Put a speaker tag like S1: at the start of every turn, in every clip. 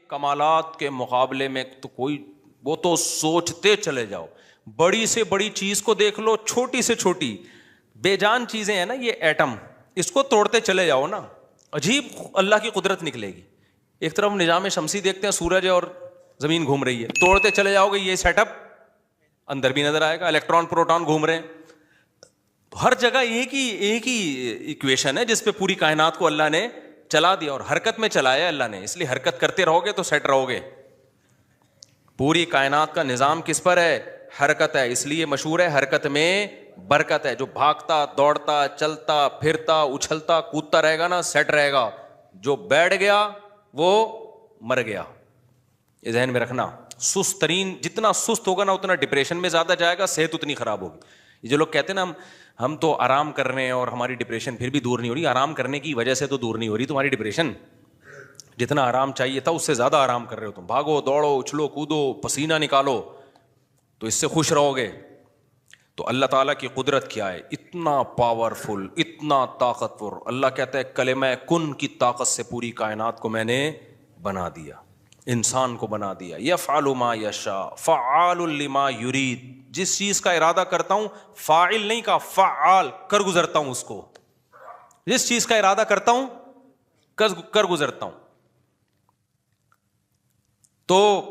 S1: کمالات کے مقابلے میں تو کوئی، وہ تو سوچتے چلے جاؤ، بڑی سے بڑی چیز کو دیکھ لو، چھوٹی سے چھوٹی بے جان چیزیں ہیں نا، یہ ایٹم، اس کو توڑتے چلے جاؤ نا، عجیب اللہ کی قدرت نکلے گی. ایک طرف نظام شمسی دیکھتے ہیں، سورج ہے اور زمین گھوم رہی ہے، توڑتے چلے جاؤ گے یہ سیٹ اپ اندر بھی نظر آئے گا، الیکٹران پروٹون گھوم رہے ہیں. ہر جگہ ایک ہی ایکویشن ہے جس پہ پوری کائنات کو اللہ نے چلا دیا، اور حرکت میں چلایا اللہ نے، اس لیے حرکت کرتے رہو گے تو سیٹ رہو گے. پوری کائنات کا نظام کس پر ہے؟ حرکت ہے. اس لیے مشہور ہے حرکت میں برکت ہے. جو بھاگتا دوڑتا چلتا پھرتا اچھلتا کودتا رہے گا نا، سیٹ رہے گا. جو بیٹھ گیا وہ مر گیا. یہ ذہن میں رکھنا. سست ترین، جتنا سست ہوگا نا اتنا ڈپریشن میں زیادہ جائے گا، صحت اتنی خراب ہوگی. یہ جو لوگ کہتے ہیں نا ہم تو آرام کر رہے ہیں اور ہماری ڈپریشن پھر بھی دور نہیں ہو رہی، آرام کرنے کی وجہ سے تو دور نہیں ہو رہی تمہاری ڈپریشن. جتنا آرام چاہیے تھا اس سے زیادہ آرام کر رہے ہو تم. بھاگو دوڑو اچھلو کودو پسینہ نکالو تو اس سے خوش رہو گے. تو اللہ تعالیٰ کی قدرت کیا ہے، اتنا پاورفل، اتنا طاقتور. اللہ کہتا ہے کلمہ کن کی طاقت سے پوری کائنات کو میں نے بنا دیا، انسان کو بنا دیا. یفعل ما یشاء فعال لما یرید. جس چیز کا ارادہ کرتا ہوں، فاعل نہیں کہا، فعال، کر گزرتا ہوں اس کو. جس چیز کا ارادہ کرتا ہوں کر گزرتا ہوں. تو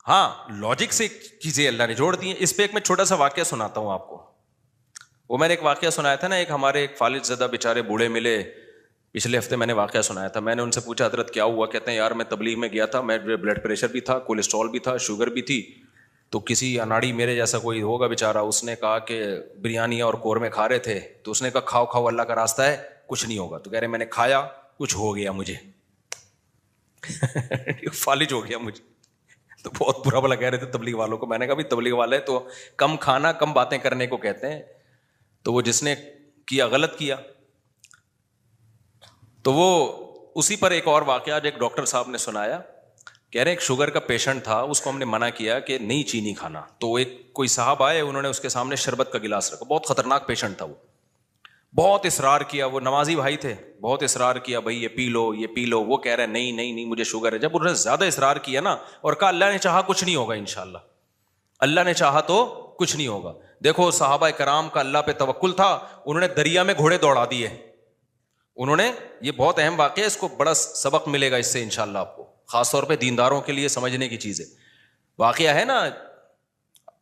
S1: ہاں لاجک سے چیزیں اللہ نے جوڑ دی ہیں. اس پہ ایک میں چھوٹا سا واقعہ سناتا ہوں آپ کو. وہ میں نے ایک واقعہ سنایا تھا نا، ایک ہمارے ایک فالج زدہ بیچارے بوڑھے ملے پچھلے ہفتے، میں نے واقعہ سنایا تھا. میں نے ان سے پوچھا حضرت کیا ہوا؟ کہتے ہیں یار میں تبلیغ میں گیا تھا، میں بلڈ پریشر بھی تھا، کولیسٹرول بھی تھا، شوگر بھی تھی. تو کسی اناڑی میرے جیسا کوئی ہوگا بیچارہ، اس نے کہا کہ بریانی اور قورمے کھا رہے تھے، تو اس نے کہا کھاؤ کھاؤ اللہ کا راستہ ہے کچھ نہیں ہوگا. تو کہہ رہے میں نے کھایا کچھ ہو گیا مجھے فالج ہو گیا مجھے. تو بہت برا بلا کہہ رہے تھے تبلیغ والوں کو. میں نے کہا بھی تبلیغ والے تو کم کھانا کم باتیں کرنے کو کہتے ہیں. تو وہ جس نے کیا غلط کیا. تو وہ اسی پر ایک اور واقعہ جو ایک ڈاکٹر صاحب نے سنایا. کہہ رہے ایک شوگر کا پیشنٹ تھا، اس کو ہم نے منع کیا کہ نہیں چینی کھانا. تو ایک کوئی صاحب آئے، انہوں نے اس کے سامنے شربت کا گلاس رکھا. بہت خطرناک پیشنٹ تھا، وہ بہت اصرار کیا. وہ نمازی بھائی تھے، بہت اصرار کیا بھائی یہ پی لو یہ پی لو. وہ کہہ رہے نہیں نہیں نہیں مجھے شوگر ہے. جب انہوں نے زیادہ اصرار کیا نا اور کہا اللہ نے چاہا کچھ نہیں ہوگا انشاءاللہ، اللہ نے چاہا تو کچھ نہیں ہوگا. دیکھو صحابہ کرام کا اللہ پہ توکل تھا، انہوں نے دریا میں گھوڑے دوڑا دیے. انہوں نے، یہ بہت اہم واقعہ ہے، اس کو بڑا سبق ملے گا اس سے انشاءاللہ آپ کو، خاص طور پہ دینداروں کے لیے سمجھنے کی چیز ہے. واقعہ ہے نا،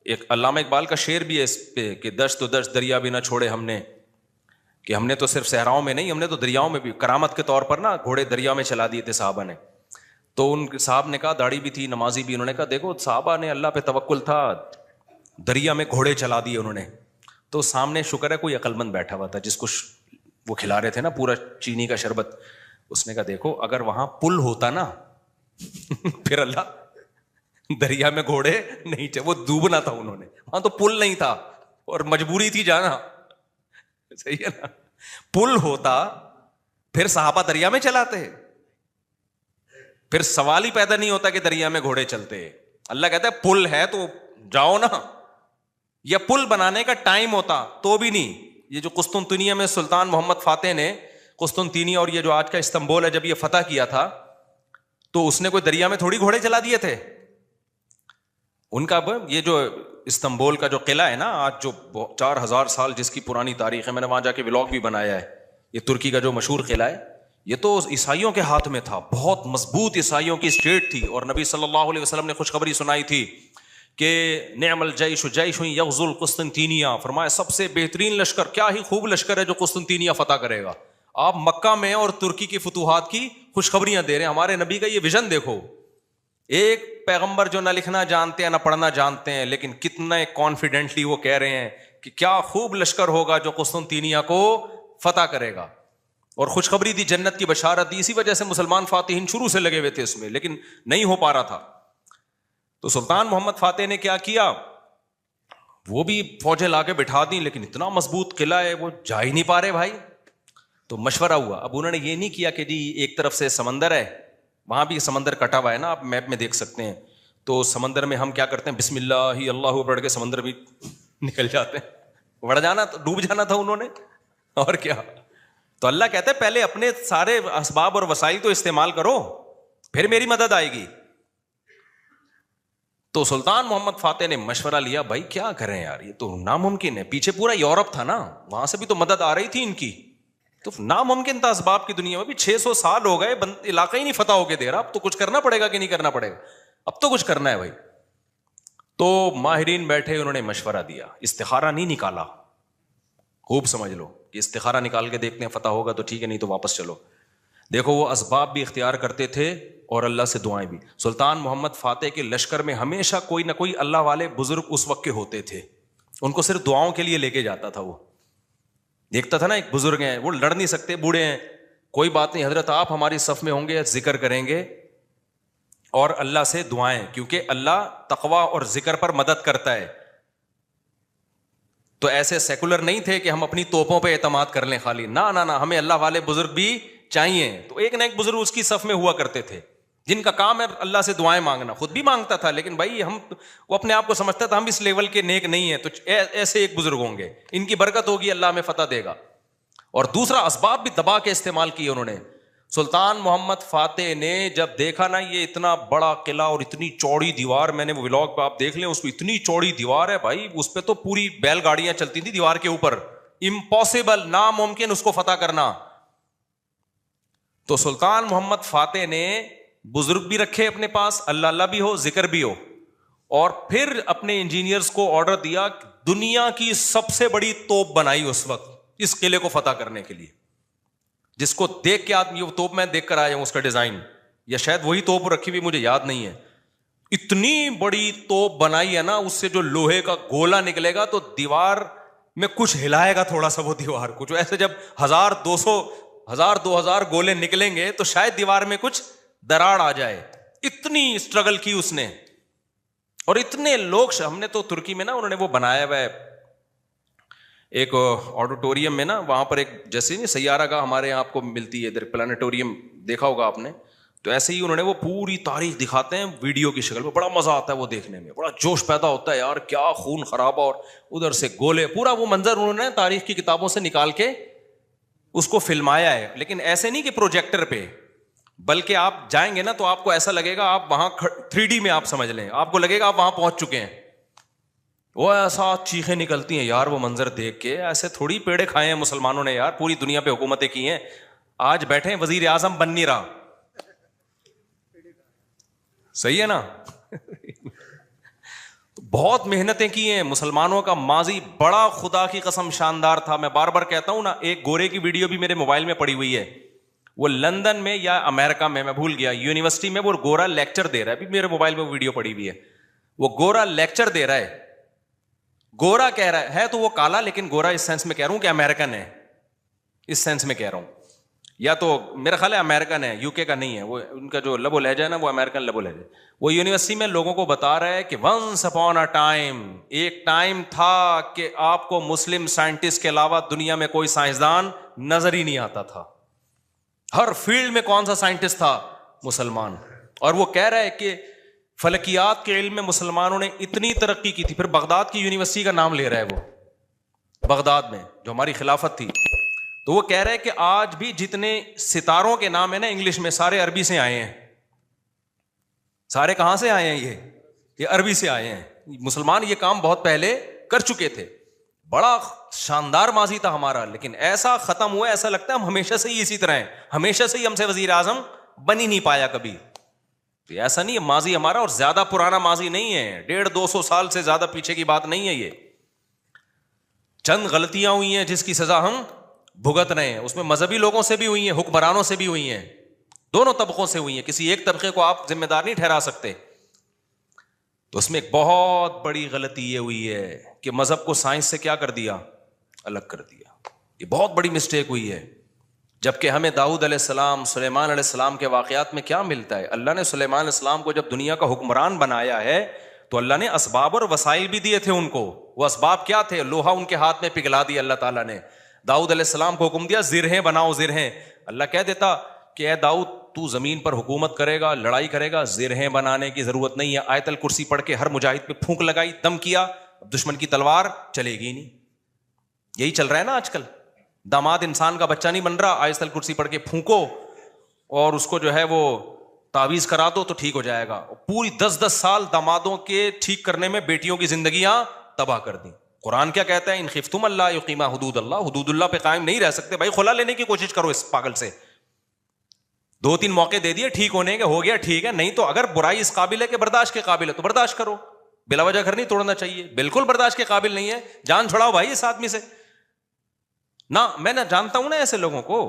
S1: ایک علامہ اقبال کا شعر بھی ہے اس پہ کہ دشت و دشت دریا بھی نہ چھوڑے ہم نے، کہ ہم نے تو صرف صحراؤں میں نہیں، ہم نے تو دریاؤں میں بھی کرامت کے طور پر نا گھوڑے دریا میں چلا دیے تھے صحابہ نے. تو ان صاحب نے کہا، داڑھی بھی تھی نمازی بھی، انہوں نے کہا دیکھو صحابہ نے اللہ پہ توکل تھا، دریا میں گھوڑے چلا دیے انہوں نے. تو سامنے شکر ہے کوئی عقل مند بیٹھا ہوا تھا جس کو وہ کھلا رہے تھے نا پورا چینی کا شربت. اس نے کہا دیکھو اگر وہاں پل ہوتا نا پھر اللہ دریا میں گھوڑے نہیں وہ ڈوبنا تھا انہوں نے، وہاں تو پل نہیں تھا اور مجبوری تھی جانا. صحیح ہے نا، پل ہوتا پھر صحابہ دریا میں چلاتے، پھر سوال ہی پیدا نہیں ہوتا کہ دریا میں گھوڑے چلتے. اللہ کہتا ہے پل ہے تو جاؤ نا. یا پل بنانے کا ٹائم ہوتا تو بھی نہیں. یہ جو قسطنطنیہ میں سلطان محمد فاتح نے قسطنطنیہ اور یہ جو آج کا استنبول ہے جب یہ فتح کیا تھا تو اس نے کوئی دریا میں تھوڑی گھوڑے چلا دیے تھے. ان کا یہ جو استنبول کا جو قلعہ ہے نا آج جو 4000 سال جس کی پرانی تاریخ ہے، میں نے وہاں جا کے ولاگ بھی بنایا ہے. یہ ترکی کا جو مشہور قلعہ ہے یہ تو عیسائیوں کے ہاتھ میں تھا، بہت مضبوط عیسائیوں کی اسٹیٹ تھی. اور نبی صلی اللہ علیہ وسلم نے خوشخبری سنائی تھی کہ نعم الجیش جیش یغزو القسطنطینیہ، فرمایا سب سے بہترین لشکر، کیا ہی خوب لشکر ہے جو قسطنطینیہ فتح کرے گا. آپ مکہ میں اور ترکی کی فتوحات کی خوشخبریاں دے رہے ہیں. ہمارے نبی کا یہ ویژن دیکھو، ایک پیغمبر جو نہ لکھنا جانتے ہیں نہ پڑھنا جانتے ہیں، لیکن کتنے کانفیڈنٹلی وہ کہہ رہے ہیں کہ کیا خوب لشکر ہوگا جو قسطنطینیہ کو فتح کرے گا. اور خوشخبری دی، جنت کی بشارت دی. اسی وجہ سے مسلمان فاتحین شروع سے لگے ہوئے تھے اس میں، لیکن نہیں ہو پا رہا تھا. تو سلطان محمد فاتح نے کیا وہ بھی فوجیں لا کے بٹھا دیں، لیکن اتنا مضبوط قلعہ ہے وہ جا ہی نہیں پا رہے بھائی. تو مشورہ ہوا. اب انہوں نے یہ نہیں کیا کہ جی ایک طرف سے سمندر ہے، وہاں بھی سمندر کٹا ہوا ہے نا، آپ میپ میں دیکھ سکتے ہیں. تو سمندر میں ہم کیا کرتے ہیں، بسم اللہ اللہ پڑھ کے سمندر بھی نکل جاتے ہیں. بڑھ جانا، ڈوب جانا تھا انہوں نے، اور کیا. تو اللہ کہتا ہے پہلے اپنے سارے اسباب اور وسائل تو استعمال کرو، پھر میری مدد آئے گی. تو سلطان محمد فاتح نے مشورہ لیا, بھائی کیا کریں یار, یہ تو ناممکن ہے. پیچھے پورا یورپ تھا نا, وہاں سے بھی تو مدد آ رہی تھی ان کی, تو ناممکن تھا اسباب کی دنیا میں بھی. 600 سال ہو گئے, علاقہ ہی نہیں فتح ہو کے دے رہا, اب تو کچھ کرنا پڑے گا کہ نہیں کرنا پڑے گا, اب تو کچھ کرنا ہے بھائی. تو ماہرین بیٹھے, انہوں نے مشورہ دیا, استخارہ نہیں نکالا, خوب سمجھ لو کہ استخارہ نکال کے دیکھتے ہیں فتح ہوگا تو ٹھیک ہے, نہیں تو واپس چلو. دیکھو وہ اسباب بھی اختیار کرتے تھے اور اللہ سے دعائیں بھی. سلطان محمد فاتح کے لشکر میں ہمیشہ کوئی نہ کوئی اللہ والے بزرگ اس وقت کے ہوتے تھے, ان کو صرف دعاؤں کے لیے لے کے جاتا تھا. وہ دیکھتا تھا نا ایک بزرگ ہیں, وہ لڑ نہیں سکتے, بوڑھے ہیں, کوئی بات نہیں حضرت, آپ ہماری صف میں ہوں گے, ذکر کریں گے اور اللہ سے دعائیں, کیونکہ اللہ تقوی اور ذکر پر مدد کرتا ہے. تو ایسے سیکولر نہیں تھے کہ ہم اپنی توپوں پہ اعتماد کر لیں خالی, نہ نہ, ہمیں اللہ والے بزرگ بھی چاہیے. تو ایک نہ ایک بزرگ اس کی صف میں ہوا کرتے تھے جن کا کام ہے اللہ سے دعائیں مانگنا. خود بھی مانگتا تھا, لیکن بھائی وہ اپنے آپ کو سمجھتا تھا ہم اس لیول کے نیک نہیں ہیں, تو ایسے ایک بزرگ ہوں گے, ان کی برکت ہوگی, اللہ ہمیں فتح دے گا. اور دوسرا اسباب بھی دبا کے استعمال کیے انہوں نے. سلطان محمد فاتح نے جب دیکھا نا یہ اتنا بڑا قلعہ اور اتنی چوڑی دیوار, میں نے وہ ولاگ پہ آپ دیکھ لیں, اس کو اتنی چوڑی دیوار ہے بھائی, اس پہ تو پوری بیل گاڑیاں چلتی تھی دیوار کے اوپر, امپاسبل, ناممکن اس کو فتح کرنا. تو سلطان محمد فاتح نے بزرگ بھی رکھے اپنے پاس, اللہ اللہ بھی ہو, ذکر بھی ہو, اور پھر اپنے انجینئرز کو آرڈر دیا, دنیا کی سب سے بڑی توپ بنائی اس وقت اس قلعے کو فتح کرنے کے لیے, جس کو دیکھ کے آدمی, وہ توپ میں دیکھ کر آیا ہوں اس کا ڈیزائن, یا شاید وہی توپ رکھی ہوئی, مجھے یاد نہیں ہے. اتنی بڑی توپ بنائی ہے نا, اس سے جو لوہے کا گولا نکلے گا تو دیوار میں کچھ ہلائے گا تھوڑا سا, وہ دیوار کچھ ایسے, جب 1000-2000 گولے نکلیں گے تو شاید دیوار میں کچھ دراڑ آ جائے. اتنی اسٹرگل کی اس نے, اور اتنے لوگ, ہم نے تو ترکی میں نا انہوں نے وہ بنایا ہوا ہے ایک آڈیٹوریم میں نا, وہاں پر ایک جیسے نہیں سیارہ گاہ ہمارے یہاں آپ کو ملتی ہے ادھر, پلانیٹوریم دیکھا ہوگا آپ نے, تو ایسے ہی انہوں نے وہ پوری تاریخ دکھاتے ہیں ویڈیو کی شکل میں, بڑا مزہ آتا ہے وہ دیکھنے میں, بڑا جوش پیدا ہوتا ہے یار, کیا خون خرابہ, اور ادھر سے گولے, پورا وہ منظر انہوں نے تاریخ کی کتابوں سے نکال کے اس کو فلمایا ہے. لیکن ایسے نہیں کہ پروجیکٹر پہ, بلکہ آپ جائیں گے نا تو آپ کو ایسا لگے گا آپ وہاں 3D میں آپ سمجھ لیں, آپ کو لگے گا آپ وہاں پہنچ چکے ہیں. وہ ایسا چیخیں نکلتی ہیں یار وہ منظر دیکھ کے, ایسے تھوڑی پیڑے کھائے ہیں مسلمانوں نے یار, پوری دنیا پہ حکومتیں کی ہیں, آج بیٹھے ہیں وزیر اعظم بن نہیں رہا, صحیح ہے نا. بہت محنتیں کی ہیں مسلمانوں کا ماضی بڑا خدا کی قسم شاندار تھا. میں بار بار کہتا ہوں نا, ایک گورے کی ویڈیو بھی میرے موبائل میں پڑی ہوئی ہے, وہ لندن میں یا امریکہ میں بھول گیا, یونیورسٹی میں وہ گورا لیکچر دے رہا ہے, ابھی میرے موبائل میں ویڈیو پڑی ہوئی ہے, وہ گورا لیکچر دے رہا ہے, گورا کہہ رہا ہے تو وہ کالا, لیکن گورا اس سینس میں کہہ رہا ہوں کہ امریکن ہے, اس سینس میں کہہ رہا ہوں, یا تو میرا خیال ہے امریکن ہے, یو کے کا نہیں ہے, وہ ان کا جو لب و لہجہ ہے نا وہ امریکن لب و لہجہ. وہ یونیورسٹی میں لوگوں کو بتا رہا ہے کہ ونس اپون اے ٹائم, ایک ٹائم تھا کہ آپ کو مسلم سائنٹسٹ کے علاوہ دنیا میں کوئی سائنسدان نظر ہی نہیں آتا تھا, ہر فیلڈ میں کون سا سائنٹسٹ تھا, مسلمان. اور وہ کہہ رہا ہے کہ فلکیات کے علم میں مسلمانوں نے اتنی ترقی کی تھی. پھر بغداد کی یونیورسٹی کا نام لے رہا ہے وہ, بغداد میں جو ہماری خلافت تھی, تو وہ کہہ رہے ہیں کہ آج بھی جتنے ستاروں کے نام ہیں نا انگلش میں, سارے عربی سے آئے ہیں. سارے کہاں سے آئے ہیں؟ یہ عربی سے آئے ہیں. مسلمان یہ کام بہت پہلے کر چکے تھے, بڑا شاندار ماضی تھا ہمارا, لیکن ایسا ختم ہوا, ایسا لگتا ہے ہم ہمیشہ سے ہی اسی طرح ہیں, ہمیشہ سے ہی ہم سے وزیر اعظم بن ہی نہیں پایا کبھی. تو ایسا نہیں ہے, ماضی ہمارا اور زیادہ پرانا ماضی نہیں ہے, 150-200 سال سے زیادہ پیچھے کی بات نہیں ہے. یہ چند غلطیاں ہوئی ہیں جس کی سزا ہم بھگت رہے ہیں, اس میں مذہبی لوگوں سے بھی ہوئی ہیں, حکمرانوں سے بھی ہوئی ہیں, دونوں طبقوں سے ہوئی ہیں, کسی ایک طبقے کو آپ ذمہ دار نہیں ٹھہرا سکتے. تو اس میں ایک بہت بڑی غلطی یہ ہوئی ہے کہ مذہب کو سائنس سے کیا کر دیا, الگ کر دیا. یہ بہت بڑی مسٹیک ہوئی ہے. جبکہ ہمیں داؤد علیہ السلام, سلیمان علیہ السلام کے واقعات میں کیا ملتا ہے, اللہ نے سلیمان علیہ السلام کو جب دنیا کا حکمران بنایا ہے تو اللہ نے اسباب اور وسائل بھی دیے تھے ان کو. وہ اسباب کیا تھے؟ لوہا ان کے ہاتھ میں پگھلا دیا اللہ تعالیٰ نے. داؤد علیہ السلام کو حکم دیا زرہیں بناؤ, زرہیں. اللہ کہہ دیتا کہ اے داؤد تو زمین پر حکومت کرے گا, لڑائی کرے گا, زرہیں بنانے کی ضرورت نہیں ہے. آیت الکرسی پڑھ کے ہر مجاہد پہ پھونک لگائی, دم کیا, دشمن کی تلوار چلے گی نہیں. یہی چل رہا ہے نا آج کل, داماد انسان کا بچہ نہیں بن رہا, آیت الکرسی پڑھ کے پھونکو اور اس کو جو ہے وہ تعویذ کرا دو تو ٹھیک ہو جائے گا. پوری 10 سال دامادوں کے ٹھیک کرنے میں بیٹیوں کی زندگیاں تباہ کر دی. قرآن کیا کہتا ہے؟ ان خفتم اللہ یقیما حدود اللہ. حدود اللہ پہ قائم نہیں رہ سکتے بھائی, خلا لینے کی کوشش کرو اس پاگل سے. 2-3 موقع دے دیے ٹھیک ہونے کے, ہو گیا ٹھیک ہے, نہیں تو اگر برائی اس قابل ہے کہ برداشت کے قابل ہے تو برداشت کرو. بلا وجہ گھر نہیں توڑنا چاہیے, بالکل برداشت کے قابل نہیں ہے, جان چھڑاؤ بھائی اس آدمی سے. نہ میں نہ جانتا ہوں نا ایسے لوگوں کو,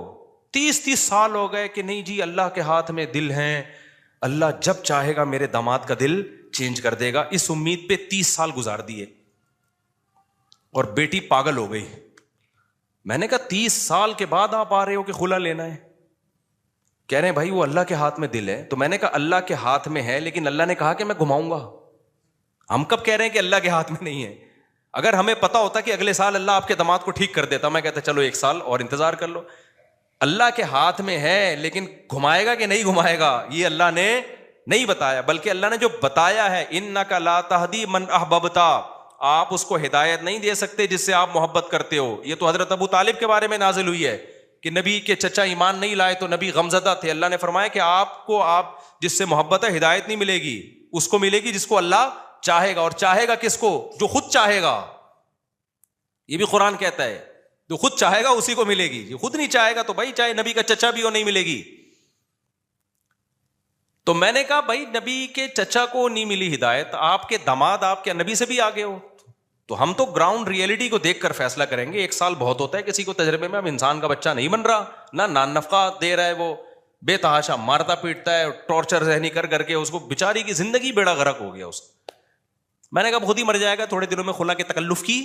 S1: 30 سال ہو گئے کہ نہیں جی اللہ کے ہاتھ میں دل ہیں, اللہ جب چاہے گا میرے داماد کا دل چینج کر دے گا. اس امید پہ 30 سال گزار دیے اور بیٹی پاگل ہو گئی. میں نے کہا 30 سال کے بعد آپ آ رہے ہو کہ خلا لینا ہے؟ کہہ رہے ہیں بھائی وہ اللہ کے ہاتھ میں دل ہے. تو میں نے کہا اللہ کے ہاتھ میں ہے, لیکن اللہ نے کہا کہ میں گھماؤں گا. ہم کب کہہ رہے ہیں کہ اللہ کے ہاتھ میں نہیں ہے؟ اگر ہمیں پتا ہوتا کہ اگلے سال اللہ آپ کے داماد کو ٹھیک کر دیتا, میں کہتا چلو 1 سال اور انتظار کر لو. اللہ کے ہاتھ میں ہے, لیکن گھمائے گا کہ نہیں گھمائے گا یہ اللہ نے نہیں بتایا, بلکہ اللہ نے جو بتایا ہے انک لا تہدی من احببت, آپ اس کو ہدایت نہیں دے سکتے جس سے آپ محبت کرتے ہو. یہ تو حضرت ابو طالب کے بارے میں نازل ہوئی ہے کہ نبی کے چچا ایمان نہیں لائے تو نبی غمزدہ تھے. اللہ نے فرمایا کہ آپ جس سے محبت ہے ہدایت نہیں ملے گی, اس کو ملے گی جس کو اللہ چاہے گا. اور چاہے گا کس کو؟ جو خود چاہے گا. یہ بھی قرآن کہتا ہے جو خود چاہے گا اسی کو ملے گی, جو خود نہیں چاہے گا تو بھائی چاہے نبی کا چچا بھی ہو نہیں ملے گی. تو میں نے کہا بھائی نبی کے چچا کو نہیں ملی ہدایت, آپ کے داماد آپ کے نبی سے بھی آگے ہو, تو ہم تو گراؤنڈ ریئلٹی کو دیکھ کر فیصلہ کریں گے. 1 سال بہت ہوتا ہے کسی کو تجربے میں. اب انسان کا بچہ نہیں بن رہا, نہ نان نفقہ دے رہا ہے, وہ بے تحاشا مارتا پیٹتا ہے, ٹارچر ذہنی کر کے اس کو بیچاری کی زندگی بیڑا غرق ہو گیا اس. میں نے کہا خود ہی مر جائے گا, تھوڑے دنوں میں خلا کے تکلف کی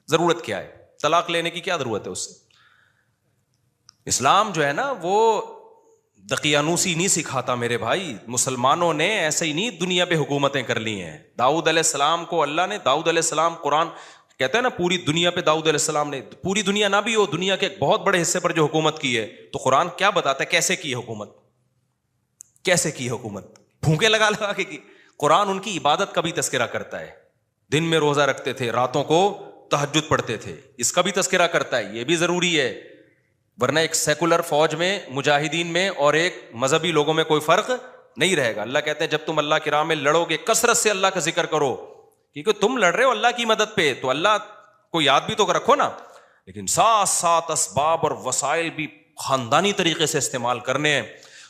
S1: ضرورت کیا ہے؟ طلاق لینے کی کیا ضرورت ہے اس سے؟ اسلام جو ہے نا وہ دقیانوسی نہیں سکھاتا میرے بھائی. مسلمانوں نے ایسے ہی نہیں دنیا پہ حکومتیں کر لی ہیں. داؤد علیہ السلام کو اللہ نے, داؤد علیہ السلام, قرآن کہتا ہے نا پوری دنیا پہ داؤد علیہ السلام نے, پوری دنیا نہ بھی ہو, دنیا کے ایک بہت بڑے حصے پر جو حکومت کی ہے, تو قرآن کیا بتاتا ہے کیسے کی حکومت, کیسے کی حکومت, پھونکے لگا لگا کے کی. قرآن ان کی عبادت کا بھی تذکرہ کرتا ہے, دن میں روزہ رکھتے تھے, راتوں کو تہجد پڑھتے تھے, اس کا بھی تذکرہ کرتا ہے. یہ بھی ضروری ہے, ورنہ ایک سیکولر فوج میں مجاہدین میں اور ایک مذہبی لوگوں میں کوئی فرق نہیں رہے گا. اللہ کہتے ہیں جب تم اللہ کی راہ میں لڑو گے کثرت سے اللہ کا ذکر کرو, کیونکہ تم لڑ رہے ہو اللہ کی مدد پہ, تو اللہ کو یاد بھی تو رکھو نا, لیکن ساتھ ساتھ اسباب اور وسائل بھی خاندانی طریقے سے استعمال کرنے ہیں.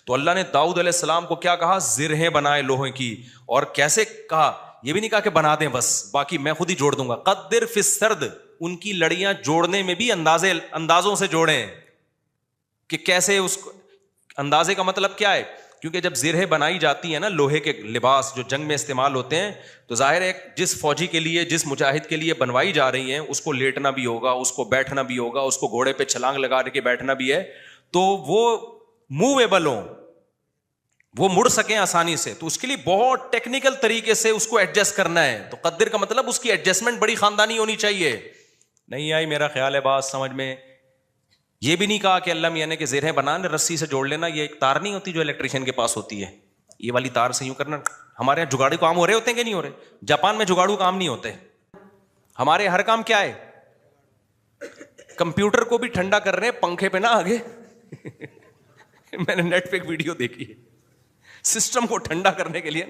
S1: تو اللہ نے داؤد علیہ السلام کو کیا کہا؟ زرہیں بنائے لوہے کی. اور کیسے کہا؟ یہ بھی نہیں کہا کہ بنا دیں بس, باقی میں خود ہی جوڑ دوں گا. قدر فی السرد, ان کی لڑیاں جوڑنے میں بھی اندازوں سے جوڑیں کہ کیسے اس اندازے کا مطلب کیا ہے. کیونکہ جب زرہیں بنائی جاتی ہیں نا, لوہے کے لباس جو جنگ میں استعمال ہوتے ہیں, تو ظاہر ہے جس فوجی کے لیے, جس مجاہد کے لیے بنوائی جا رہی ہیں, اس کو لیٹنا بھی ہوگا, اس کو بیٹھنا بھی ہوگا, اس کو گھوڑے پہ چھلانگ لگا کے بیٹھنا بھی ہے, تو وہ موویبل ہوں, وہ مڑ سکیں آسانی سے. تو اس کے لیے بہت ٹیکنیکل طریقے سے اس کو ایڈجسٹ کرنا ہے. تو قدر کا مطلب اس کی ایڈجسٹمنٹ بڑی خاندانی ہونی چاہیے. نہیں آئی میرا خیال ہے بات سمجھ میں. یہ بھی نہیں کہا کہ اللہ میاں نے کہ زرہیں بنانے رسی سے جوڑ لینا, یہ ایک تار نہیں ہوتی جو الیکٹریشین کے پاس ہوتی ہے, یہ والی تار سے یوں کرنا. ہمارے یہاں جگاڑو کام ہو رہے ہوتے ہیں کہ نہیں ہو رہے؟ جاپان میں جگاڑو کام نہیں ہوتے. ہمارے ہر کام کیا ہے؟ کمپیوٹر کو بھی ٹھنڈا کر رہے ہیں پنکھے پہ نہ آگے. میں نے نیٹ پہ ایک ویڈیو دیکھی ہے, سسٹم کو ٹھنڈا کرنے کے لیے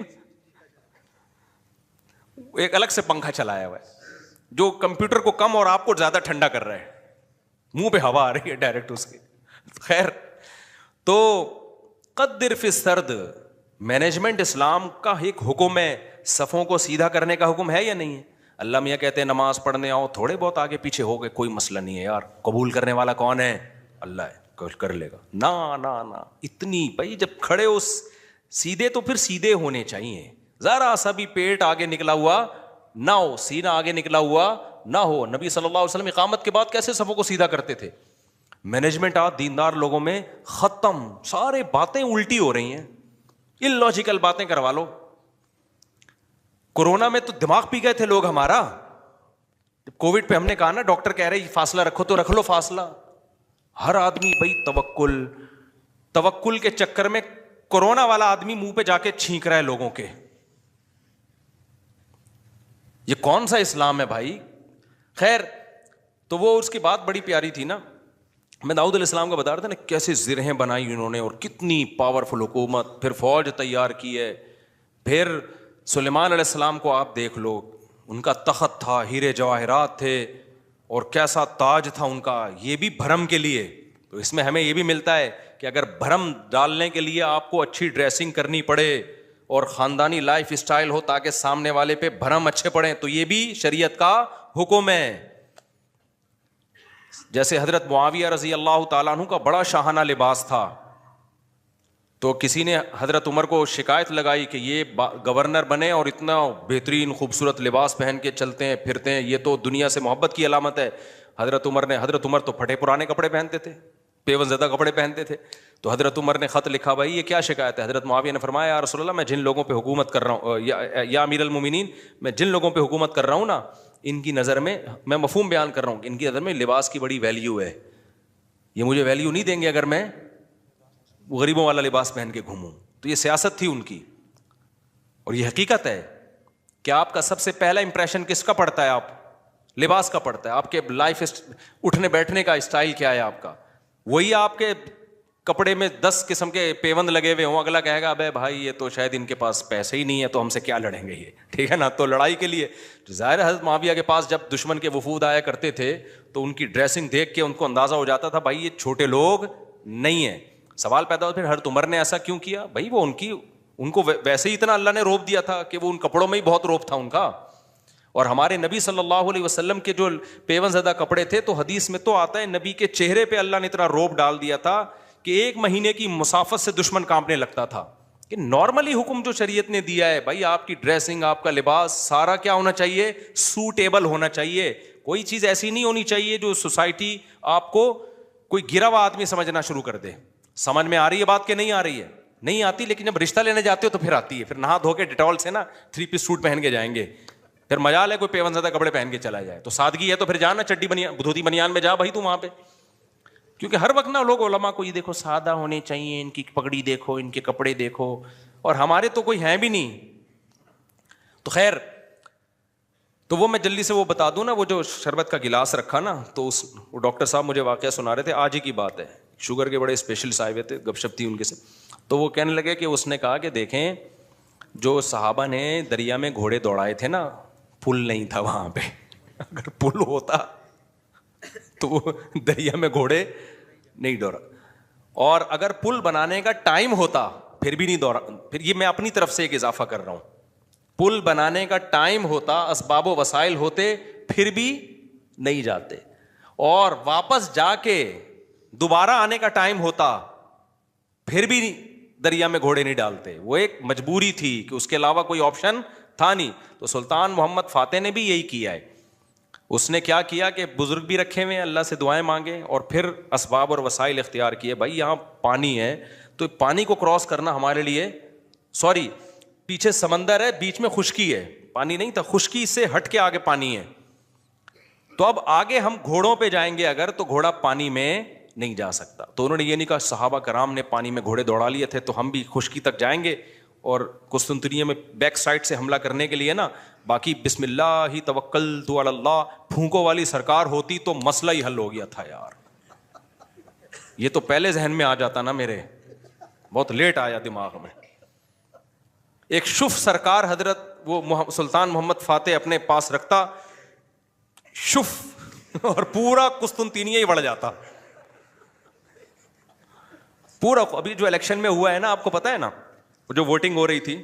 S1: ایک الگ سے پنکھا چلایا ہوا ہے جو کمپیوٹر کو کم اور آپ کو زیادہ ٹھنڈا کر رہا ہے, منہ پہ ہوا آ رہی ہے ڈائریکٹ اس کی. خیر, تو قدر فی السرد, مینجمنٹ اسلام کا ایک حکم ہے. صفوں کو سیدھا کرنے کا حکم ہے یا نہیں ہے؟ اللہ میاں کہتے ہیں نماز پڑھنے آؤ, تھوڑے بہت آگے پیچھے ہو گئے کوئی مسئلہ نہیں ہے یار, قبول کرنے والا کون ہے؟ اللہ ہے, کر لے گا. نہ اتنی بھائی جب کھڑے ہو سیدھے تو پھر سیدھے ہونے چاہیے. ذرا سا بھی پیٹ آگے نکلا ہوا نہ ہو, سینہ آگے نکلا ہوا نہ ہو. نبی صلی اللہ علیہ وسلم اقامت کے بعد کیسے صفوں کو سیدھا کرتے تھے. مینجمنٹ دیندار لوگوں میں ختم, سارے باتیں الٹی ہو رہی ہیں, اللاجیکل باتیں کروا لو. کورونا میں تو دماغ پی گئے تھے لوگ ہمارا. کووڈ پہ ہم نے کہا نا, ڈاکٹر کہہ رہے فاصلہ رکھو تو رکھ لو فاصلہ. ہر آدمی بھائی توکل کے چکر میں کورونا والا آدمی منہ پہ جا کے چھینک رہا ہے لوگوں کے. یہ کون سا اسلام ہے بھائی؟ خیر, تو وہ اس کی بات بڑی پیاری تھی نا. میں داؤد علیہ السلام کا بتا رہا تھا نا کیسے زرہیں بنائی انہوں نے اور کتنی پاورفل حکومت, پھر فوج تیار کی ہے. پھر سلیمان علیہ السلام کو آپ دیکھ لو, ان کا تخت تھا, ہیرے جواہرات تھے, اور کیسا تاج تھا ان کا, یہ بھی بھرم کے لیے. تو اس میں ہمیں یہ بھی ملتا ہے کہ اگر بھرم ڈالنے کے لیے آپ کو اچھی ڈریسنگ کرنی پڑے اور خاندانی لائف اسٹائل ہو تاکہ سامنے والے پہ بھرم اچھے پڑیں, تو یہ بھی شریعت کا حکم ہے. جیسے حضرت معاویہ رضی اللہ تعالیٰ عنہ کا بڑا شاہانہ لباس تھا, تو کسی نے حضرت عمر کو شکایت لگائی کہ یہ گورنر بنے اور اتنا بہترین خوبصورت لباس پہن کے چلتے ہیں پھرتے ہیں, یہ تو دنیا سے محبت کی علامت ہے. حضرت عمر تو پھٹے پرانے کپڑے پہنتے تھے, پیون زدہ کپڑے پہنتے تھے. تو حضرت عمر نے خط لکھا, بھائی یہ کیا شکایت ہے؟ حضرت معاویہ نے فرمایا, یا رسول اللہ, میں جن لوگوں پہ حکومت کر رہا ہوں, یا امیر المومنین, میں جن لوگوں پہ حکومت کر رہا ہوں نا, ان کی نظر میں مفہوم بیان کر رہا ہوں, ان کی نظر میں لباس کی بڑی ویلیو ہے. یہ مجھے ویلیو نہیں دیں گے اگر میں غریبوں والا لباس پہن کے گھوموں. تو یہ سیاست تھی ان کی, اور یہ حقیقت ہے کہ آپ کا سب سے پہلا امپریشن کس کا پڑتا ہے؟ آپ لباس کا پڑتا ہے. آپ کے لائف اٹھنے بیٹھنے کا اسٹائل کیا ہے آپ کا, وہی آپ کے کپڑے میں 10 قسم کے پیوند لگے ہوئے ہوں, اگلا کہے گا ابے بھائی یہ تو شاید ان کے پاس پیسے ہی نہیں ہے تو ہم سے کیا لڑیں گے یہ, ٹھیک ہے نا. تو لڑائی کے لیے ظاہر حضرت معاویہ کے پاس جب دشمن کے وفود آیا کرتے تھے تو ان کی ڈریسنگ دیکھ کے ان کو اندازہ ہو جاتا تھا بھائی یہ چھوٹے لوگ نہیں ہیں. سوال پیدا ہوتا پھر حضرت عمر نے ایسا کیوں کیا؟ بھائی وہ ان کو ویسے ہی اتنا اللہ نے روپ دیا تھا کہ وہ ان کپڑوں میں ہی بہت روپ تھا ان کا. اور ہمارے نبی صلی اللہ علیہ وسلم کے جو پیون زدہ کپڑے تھے, تو حدیث میں تو آتا ہے نبی کے چہرے پہ اللہ نے اتنا روپ ڈال دیا تھا کہ 1 مہینے کی مسافت سے دشمن کانپنے لگتا تھا. کہ نارملی حکم جو شریعت نے دیا ہے بھائی, آپ کی ڈریسنگ, آپ کا لباس سارا کیا ہونا چاہیے؟ سوٹیبل ہونا چاہیے. کوئی چیز ایسی نہیں ہونی چاہیے جو سوسائٹی آپ کو کوئی گرا ہوا آدمی سمجھنا شروع کر دے. سمجھ میں آ رہی ہے بات کہ نہیں آ رہی ہے؟ نہیں آتی, لیکن جب رشتہ لینے جاتے ہو تو پھر آتی ہے. پھر نہا دھو کے ڈیٹول سے نا 3 پیس سوٹ پہن کے جائیں گے, پھر مجال ہے کوئی پیون زدہ کپڑے پہن کے چلا جائے. تو سادگی ہے تو پھر جانا چڈی دھوتی بنیان میں جا بھائی تو وہاں پہ, کیونکہ ہر وقت نا لوگ علماء کو یہ دیکھو سادہ ہونے چاہیے, ان کی پگڑی دیکھو, ان کے کپڑے دیکھو, اور ہمارے تو کوئی ہیں بھی نہیں. تو خیر, تو وہ میں جلدی سے وہ بتا دوں نا, وہ جو شربت کا گلاس رکھا نا, تو وہ ڈاکٹر صاحب مجھے واقعہ سنا رہے تھے, آج ہی کی بات ہے, شوگر کے بڑے اسپیشلسٹ آئے ہوئے تھے, گپ شپ تھی ان کے سے. تو وہ کہنے لگے کہ اس نے کہا کہ دیکھیں جو صحابہ نے دریا میں گھوڑے دوڑائے تھے نا, پل نہیں تھا وہاں پہ. اگر پل ہوتا تو وہ دریا میں گھوڑے نہیں دوڑا, اور اگر پل بنانے کا ٹائم ہوتا پھر بھی نہیں دوڑا. پھر یہ میں اپنی طرف سے ایک اضافہ کر رہا ہوں, پل بنانے کا ٹائم ہوتا, اسباب و وسائل ہوتے, پھر بھی نہیں جاتے, اور واپس جا کے دوبارہ آنے کا ٹائم ہوتا پھر بھی دریا میں گھوڑے نہیں ڈالتے. وہ ایک مجبوری تھی کہ اس کے علاوہ کوئی آپشن تھا نہیں. تو سلطان محمد فاتح نے بھی یہی کیا ہے. اس نے کیا کیا کہ بزرگ بھی رکھے ہوئے, اللہ سے دعائیں مانگے, اور پھر اسباب اور وسائل اختیار کیے. بھائی یہاں پانی ہے تو پانی کو کراس کرنا ہمارے لیے, سوری پیچھے سمندر ہے, بیچ میں خشکی ہے, پانی نہیں تھا, خشکی سے ہٹ کے آگے پانی ہے. تو اب آگے ہم گھوڑوں پہ جائیں گے اگر, تو گھوڑا پانی میں نہیں جا سکتا. تو انہوں نے یہ نہیں کہا صحابہ کرام نے پانی میں گھوڑے دوڑا لیے تھے تو ہم بھی خشکی تک جائیں گے, اور قسطنطنیہ میں بیک سائڈ سے حملہ کرنے کے لیے نا, باقی بسم اللہ ہی توکلت علی اللہ پھونکوں والی سرکار ہوتی تو مسئلہ ہی حل ہو گیا تھا یار. یہ تو پہلے ذہن میں آ جاتا نا, میرے بہت لیٹ آیا دماغ میں. ایک شف سرکار حضرت وہ سلطان محمد فاتح اپنے پاس رکھتا شف, اور پورا قسطنطنیہ ہی بڑھ جاتا پورا. ابھی جو الیکشن میں ہوا ہے نا, آپ کو پتا ہے نا, جو ووٹنگ ہو رہی تھی,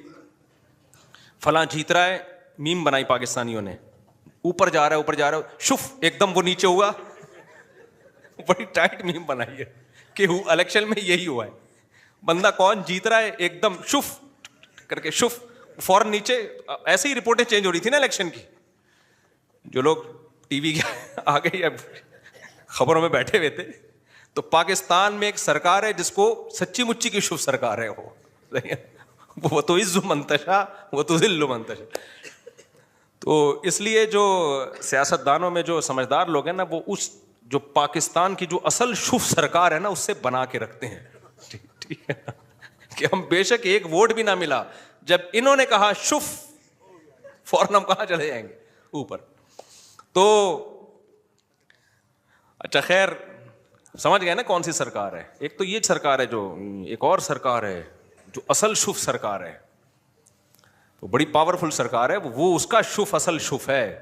S1: فلاں جیت رہا ہے, میم بنائی پاکستانیوں نے, اوپر جا رہا ہے اوپر جا رہا ہے, شف ایک دم وہ نیچے ہوا, بڑی ٹائٹ میم بنائی ہے کہ الیکشن میں یہی ہوا ہے. بندہ کون جیت رہا ہے, ایک دم شف کر کے شف, فوراً نیچے. ایسے ہی رپورٹیں چینج ہو رہی تھی نا الیکشن کی, جو لوگ ٹی وی کے آگے یا خبروں میں بیٹھے ہوئے تھے. تو پاکستان میں ایک سرکار ہے جس کو سچی مچی کی شف سرکار ہے, وہ تو عز منتشا وہ تو ذل منتشا. تو اس لیے جو سیاست دانوں میں جو سمجھدار لوگ ہیں نا, وہ اس جو پاکستان کی جو اصل شف سرکار ہے نا, اس سے بنا کے رکھتے ہیں. ٹھیک ہے کہ ہم بے شک ایک ووٹ بھی نہ ملا, جب انہوں نے کہا شف فوراً ہم کہاں چلے جائیں گے اوپر. تو اچھا خیر, سمجھ گئے نا کون سی سرکار ہے؟ ایک تو یہ سرکار ہے جو, ایک اور سرکار ہے جو اصل شف سرکار ہے, وہ بڑی پاورفل سرکار ہے, وہ اس کا شف اصل شف ہے,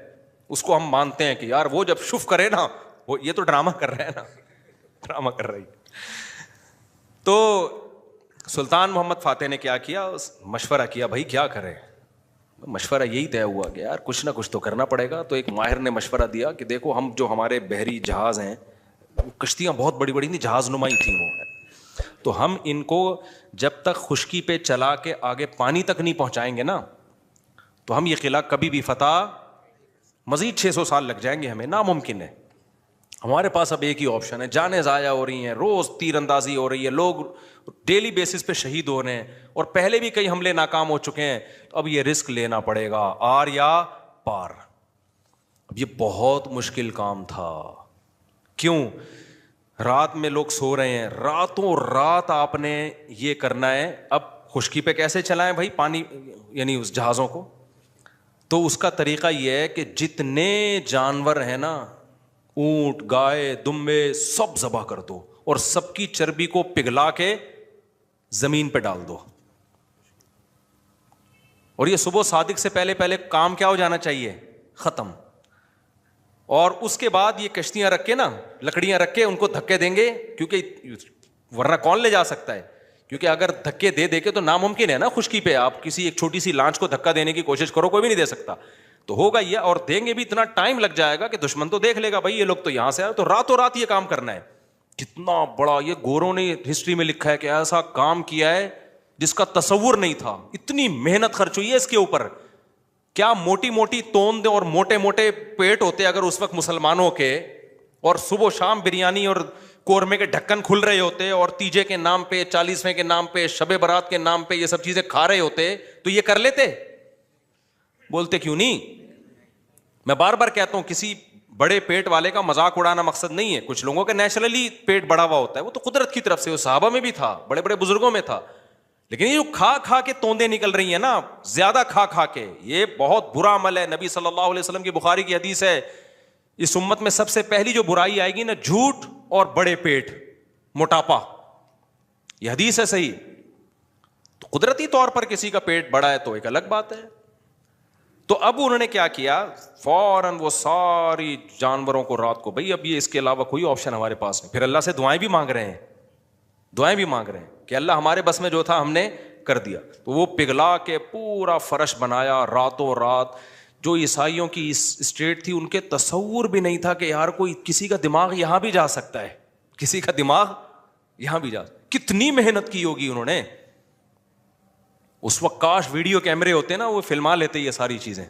S1: اس کو ہم مانتے ہیں کہ یار وہ جب شف کرے نا, وہ یہ تو ڈرامہ کر رہے ہیں نا, ڈرامہ کر رہی. تو سلطان محمد فاتح نے کیا کیا, مشورہ کیا بھائی کیا کریں. مشورہ یہی طے ہوا کہ یار کچھ نہ کچھ تو کرنا پڑے گا. تو ایک ماہر نے مشورہ دیا کہ دیکھو ہم جو ہمارے بحری جہاز ہیں, کشتیاں بہت بڑی بڑی تھیں, جہاز نمائی تھیں وہ, تو ہم ان کو جب تک خشکی پہ چلا کے آگے پانی تک نہیں پہنچائیں گے نا, تو ہم یہ قلعہ کبھی بھی فتح, مزید 600 سال لگ جائیں گے ہمیں, ناممکن ہے. ہمارے پاس اب ایک ہی آپشن ہے, جانیں ضائع ہو رہی ہیں, روز تیر اندازی ہو رہی ہے, لوگ ڈیلی بیسس پہ شہید ہو رہے ہیں, اور پہلے بھی کئی حملے ناکام ہو چکے ہیں, تو اب یہ رسک لینا پڑے گا, آر یا پار. اب یہ بہت مشکل کام تھا. کیوں؟ رات میں لوگ سو رہے ہیں, راتوں رات آپ نے یہ کرنا ہے. اب خشکی پہ کیسے چلائیں بھائی پانی, یعنی اس جہازوں کو؟ تو اس کا طریقہ یہ ہے کہ جتنے جانور ہیں نا, اونٹ, گائے, دمبے, سب ذبح کر دو, اور سب کی چربی کو پگھلا کے زمین پہ ڈال دو. اور یہ صبح صادق سے پہلے پہلے کام کیا ہو جانا چاہیے, ختم. اور اس کے بعد یہ کشتیاں رکھ کے نا, لکڑیاں رکھ کے ان کو دھکے دیں گے, کیونکہ ورنہ کون لے جا سکتا ہے, کیونکہ اگر دھکے دے دے کے تو ناممکن ہے نا خشکی پہ آپ کسی ایک چھوٹی سی لانچ کو دھکا دینے کی کوشش کرو, کوئی بھی نہیں دے سکتا. تو ہوگا یہ, اور دیں گے بھی اتنا ٹائم لگ جائے گا کہ دشمن تو دیکھ لے گا بھائی یہ لوگ تو یہاں سے آئے, تو راتوں رات یہ کام کرنا ہے. کتنا بڑا, یہ گوروں نے ہسٹری میں لکھا ہے کہ ایسا کام کیا ہے جس کا تصور نہیں تھا. اتنی محنت خرچ ہوئی ہے اس کے اوپر. کیا موٹی موٹی توند اور موٹے موٹے پیٹ ہوتے اگر اس وقت مسلمانوں کے, اور صبح و شام بریانی اور قورمے کے ڈھکن کھل رہے ہوتے, اور تیجے کے نام پہ, 40ویں کے نام پہ, شب برات کے نام پہ یہ سب چیزیں کھا رہے ہوتے, تو یہ کر لیتے؟ بولتے کیوں نہیں؟ میں بار بار کہتا ہوں کسی بڑے پیٹ والے کا مذاق اڑانا مقصد نہیں ہے. کچھ لوگوں کا نیچرلی پیٹ بڑا ہوا ہوتا ہے, وہ تو قدرت کی طرف سے, وہ صحابہ میں بھی تھا, بڑے بڑے بزرگوں میں تھا. لیکن یہ جو کھا کھا کے توندے نکل رہی ہیں نا, زیادہ کھا کھا کے, یہ بہت برا عمل ہے. نبی صلی اللہ علیہ وسلم کی بخاری کی حدیث ہے, اس امت میں سب سے پہلی جو برائی آئے گی نا, جھوٹ اور بڑے پیٹ, موٹاپا. یہ حدیث ہے صحیح. تو قدرتی طور پر کسی کا پیٹ بڑا ہے تو ایک الگ بات ہے. تو اب انہوں نے کیا کیا, فوراً وہ ساری جانوروں کو رات کو, بھائی اب یہ اس کے علاوہ کوئی آپشن ہمارے پاس نہیں. پھر اللہ سے دعائیں بھی مانگ رہے ہیں, دعائیں بھی مانگ رہے ہیں کہ اللہ ہمارے بس میں جو تھا ہم نے کر دیا. تو وہ پگھلا کے پورا فرش بنایا راتوں رات. جو عیسائیوں کی اسٹیٹ تھی, ان کے تصور بھی نہیں تھا کہ یار کوئی کسی کا دماغ یہاں بھی جا سکتا ہے, کسی کا دماغ یہاں بھی جا. کتنی محنت کی ہوگی انہوں نے اس وقت. کاش ویڈیو کیمرے ہوتے نا, وہ فلما لیتے یہ ساری چیزیں.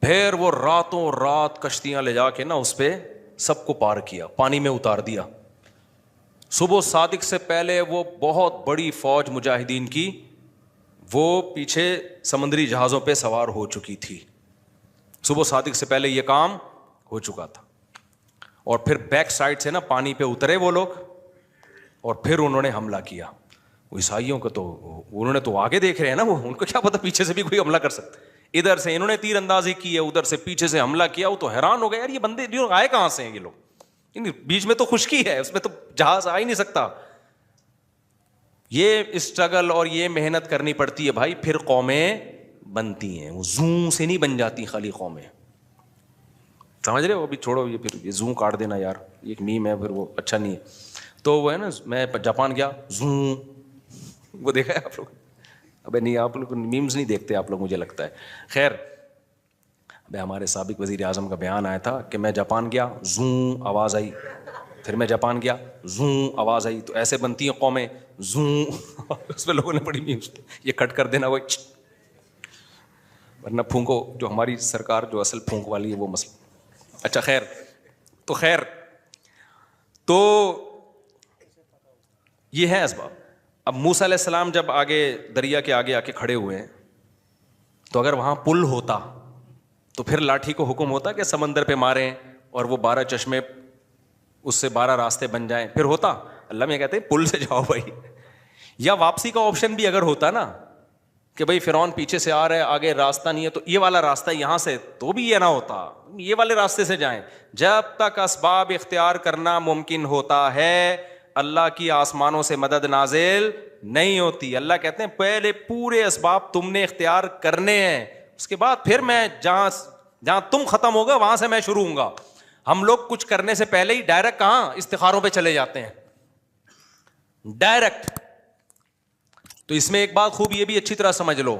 S1: پھر وہ راتوں رات کشتیاں لے جا کے نا اس پہ سب کو پار کیا, پانی میں اتار دیا. صبح صادق سے پہلے وہ بہت بڑی فوج مجاہدین کی وہ پیچھے سمندری جہازوں پہ سوار ہو چکی تھی. صبح صادق سے پہلے یہ کام ہو چکا تھا. اور پھر بیک سائڈ سے نا پانی پہ اترے وہ لوگ, اور پھر انہوں نے حملہ کیا. وہ عیسائیوں کو تو انہوں نے تو آگے دیکھ رہے ہیں نا, وہ ان کو کیا پتا پیچھے سے بھی کوئی حملہ کر سکتا ہے. ادھر سے انہوں نے تیر اندازی کی ہے, ادھر سے پیچھے سے حملہ کیا. وہ تو حیران ہو گئے, یار یہ بندے آئے کہاں سے ہیں یہ لوگ, بیچ میں تو خشکی ہے, اس میں تو جہاز آ ہی نہیں سکتا. یہ اسٹرگل اور یہ محنت کرنی پڑتی ہے بھائی, پھر قومیں بنتی ہیں. وہ زوں سے نہیں بن جاتی خالی قومیں, سمجھ رہے ہو؟ ابھی چھوڑو یہ, پھر یہ زوں کاٹ دینا یار, ایک میم ہے, پھر وہ اچھا نہیں ہے. تو وہ ہے نا, میں جاپان گیا, زوں, وہ دیکھا ہے آپ لوگ؟ ابے نہیں, آپ لوگ میمز نہیں دیکھتے آپ لوگ, مجھے لگتا ہے. خیر, ہمارے سابق وزیر اعظم کا بیان آیا تھا کہ میں جاپان گیا, زوں آواز آئی, پھر میں جاپان گیا, زوں آواز آئی. تو ایسے بنتی ہیں قومیں, زوں. اس پہ لوگوں نے بڑی میمز, یہ کٹ کر دینا, وہ ورنہ پھونکو, جو ہماری سرکار جو اصل پھونک والی ہے وہ مسئلہ. اچھا خیر, تو خیر, تو یہ ہے اسباب. اب موسیٰ علیہ السلام جب آگے دریا کے آگے آ کے کھڑے ہوئے ہیں, تو اگر وہاں پل ہوتا تو پھر لاٹھی کو حکم ہوتا کہ سمندر پہ ماریں اور وہ 12 چشمے, اس سے 12 راستے بن جائیں, پھر ہوتا. اللہ میں کہتے ہیں پل سے جاؤ بھائی. یا واپسی کا آپشن بھی اگر ہوتا نا, کہ بھئی فرعون پیچھے سے آ رہا ہے, آگے راستہ نہیں ہے, تو یہ والا راستہ یہاں سے, تو بھی یہ نہ ہوتا, یہ والے راستے سے جائیں. جب تک اسباب اختیار کرنا ممکن ہوتا ہے اللہ کی آسمانوں سے مدد نازل نہیں ہوتی. اللہ کہتے ہیں پہلے پورے اسباب تم نے اختیار کرنے ہیں, اس کے بعد پھر میں جہاں تم ختم ہوگا وہاں سے میں شروع ہوں گا. ہم لوگ کچھ کرنے سے پہلے ہی ڈائریکٹ کہاں استخاروں پہ چلے جاتے ہیں, ڈائریکٹ. تو اس میں ایک بات خوب یہ بھی اچھی طرح سمجھ لو,